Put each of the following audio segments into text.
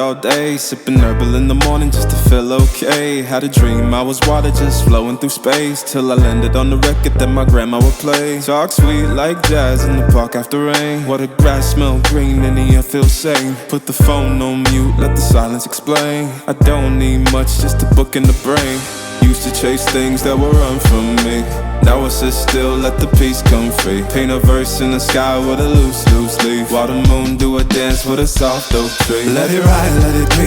all day, sipping herbal in the morning just to feel okay. Had a dream I was water just flowing through space, till I landed on the record that my grandma would play. Talk sweet like jazz in the park after rain. What the grass smell green and the air feels sane. Put the phone on mute, let the silence explain. I don't need much, just a book in the brain. Used to chase things that would run from me. Now I sit still, let the peace come free. Paint a verse in the sky with a loose leaf, while the moon do a dance with a soft oak tree. Let it ride, let it be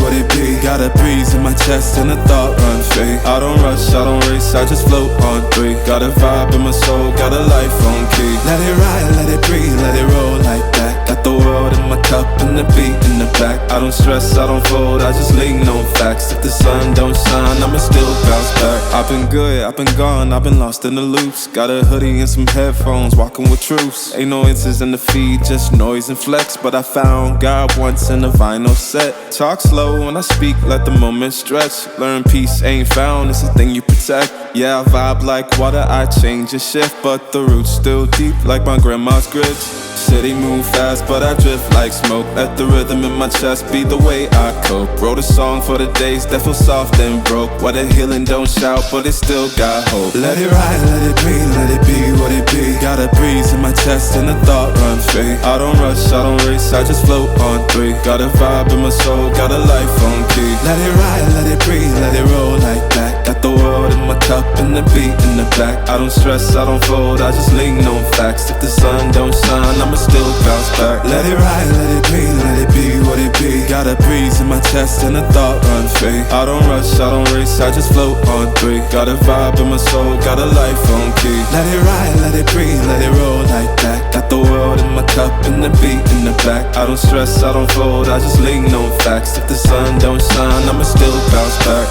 what it be. Got a breeze in my chest and a thought run free. I don't rush, I don't race, I just float on three. Got a vibe in my soul, got a life on key. Let it ride, let it breathe, let it roll like that. Got the world in my cup and the beat in the back. I don't stress, I don't fold, I just lean on facts. If the sun don't shine, I'ma still bounce back. I've been good, I've been gone, I've been lost in the loops. Got a hoodie and some headphones, walking with troops. Ain't no answers in the feed, just noise and flex. But I found God once in a vinyl set. Talk slow when I speak, let the moment stretch. Learn peace ain't found, it's a thing you protect. Yeah, I vibe like water, I change and shift, but the roots still deep like my grandma's grits. City move fast, but I drift like smoke. Let the rhythm in my chest be the way I cope. Wrote a song for the days that feel soft and broke. Where the healing don't shout, but it still got hope. Let it ride, let it be, let it be what it be. Got a breeze in my chest and a thought run free. I don't rush, I don't race, I just float on three. Got a vibe in my soul, got a life on key. Let it ride, let it breathe, let it roll like that. Got the world in my cup and the beat in the back. I don't stress, I don't fold, I just lean on facts. If the sun don't shine, I'ma still bounce back. Let it ride, let it be, let it be what it be. Got a breeze in my chest and a thought run free. I don't rush, I don't race, I just float on three. Got a vibe in my soul, got a life on key. Let it ride, let it breathe, let it roll like that. Got the world in my cup and the beat in the back. I don't stress, I don't fold, I just lean on facts. If the sun don't shine, I'ma still bounce back.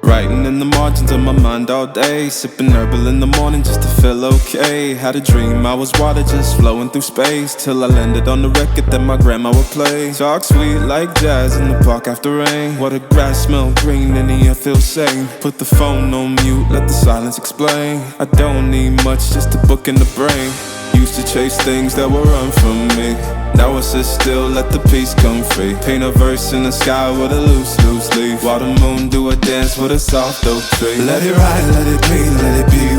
Writing in the margins of my mind all day, sipping herbal in the morning just to feel okay. Had a dream I was water just flowing through space, till I landed on the record that my grandma would play. Talk sweet like jazz in the park after rain. What the grass smell green and the air feels sane. Put the phone on mute, let the silence explain. I don't need much, just a book in the brain. Used to chase things that would run from me. Now I sit still, let the peace come free. Paint a verse in the sky with a loose leaf, while the moon do a dance with a soft oak tree. Let it ride, let it be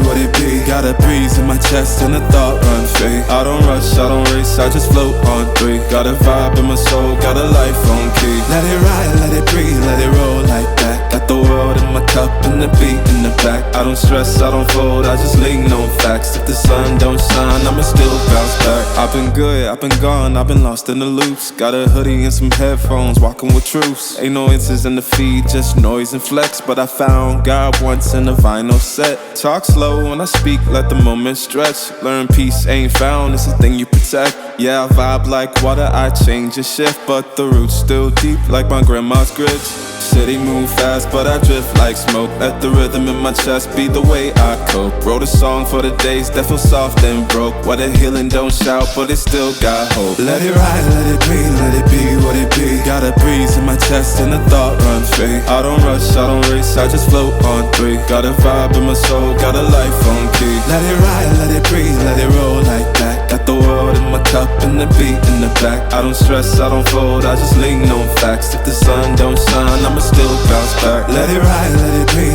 what it be. Got a breeze in my chest and a thought run free. I don't rush, I don't race, I just float on three. Got a vibe in my soul, got a life on key. Let it ride, let it breathe, let it roll like that. Got the world in my cup and the beat in the back. I don't stress, I don't fold, I just lean on facts. If the sun don't shine, I'ma still bounce back. I've been good, I've been gone, I've been lost in the loops. Got a hoodie and some headphones, walking with troops. Ain't no answers in the feed, just noise and flex. But I found God once in a vinyl set. Talk slow when I speak, let the moment stretch. Learn peace ain't found, it's a thing you protect. Yeah, I vibe like water, I change and shift, but the roots still deep like my grandma's grits. City move fast, but I drift like smoke. Let the rhythm in my chest be the way I cope. Wrote a song for the days that feel soft and broke. Where the healing don't shout, but it still got hope. Let it ride, let it be, let it be what it be. Got a breeze in my chest and a thought run free. I don't rush, I don't race, I just float on three. Got a vibe in my soul, got a life on key. Let it ride, let it breathe, let it roll like that. Got the world in my cup and the beat in the back. I don't stress, I don't fold, I just lean on facts. If the sun don't shine, I'ma still bounce back. Let it ride, let it be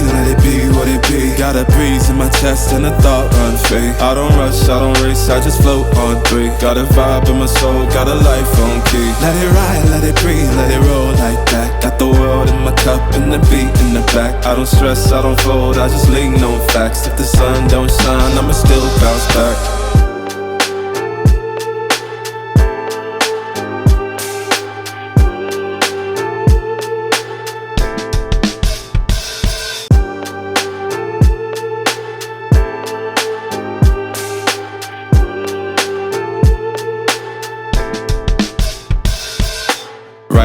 what it be. Got a breeze in my chest and a thought run free. I don't rush, I don't race, I just float on three. Got a vibe in my soul, got a life on key. Let it ride, let it breathe, let it roll like that. Got the world in my cup and the beat in the back. I don't stress, I don't fold, I just lean on facts. If the sun don't shine, I'ma still bounce back.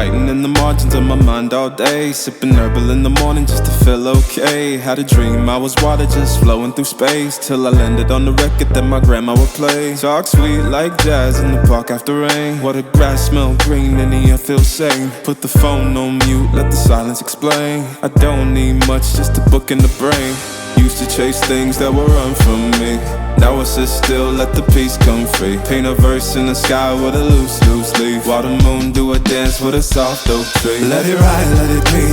writing in the margins of my mind all day, sipping herbal in the morning just to feel okay. Had a dream I was water just flowing through space, till I landed on the record that my grandma would play. Talk sweet like jazz in the park after rain. What the grass smell green and the air feels sane. Put the phone on mute, let the silence explain. I don't need much, just a book in the brain. Used to chase things that would run from me. Now I sit still, let the peace come free. Paint a verse in the sky with a loose leaf. While the moon do a dance with a soft oak tree. Let it ride, let it be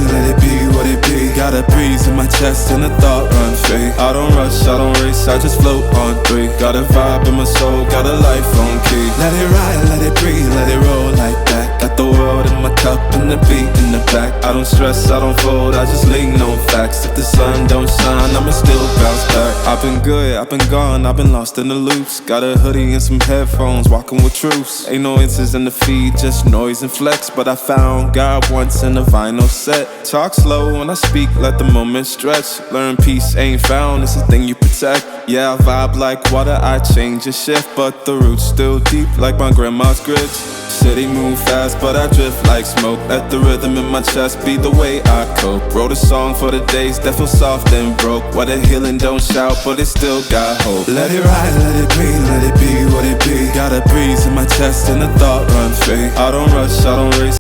what it be. Got a breeze in my chest and a thought run free. I don't rush, I don't race, I just float on three. Got a vibe in my soul, got a life on key. Let it ride, let it breathe, let it roll like that. Got the world in my cup and the beat in the back. I don't stress, I don't fold, I just lean on facts. If the sun don't shine, I'ma still bounce back. I've been good, I've been gone, I've been lost in the loops. Got a hoodie and some headphones, walking with truths. Ain't no inches in the feed, just noise and flex. But I found God once in a vinyl set. Talk slow when I speak, let the moment stretch. Learn peace ain't found, it's a thing you protect. Yeah, I vibe like water, I change and shift, but the roots still deep like my grandma's grits. City move fast, but I drift like smoke. Let the rhythm in my chest be the way I cope. Wrote a song for the days that feel soft and broke. Why the healing don't shout, but it still got hope. Let it ride, let it be, let it be what it be. Got a breeze in my chest and a thought run free. I don't rush, I don't race.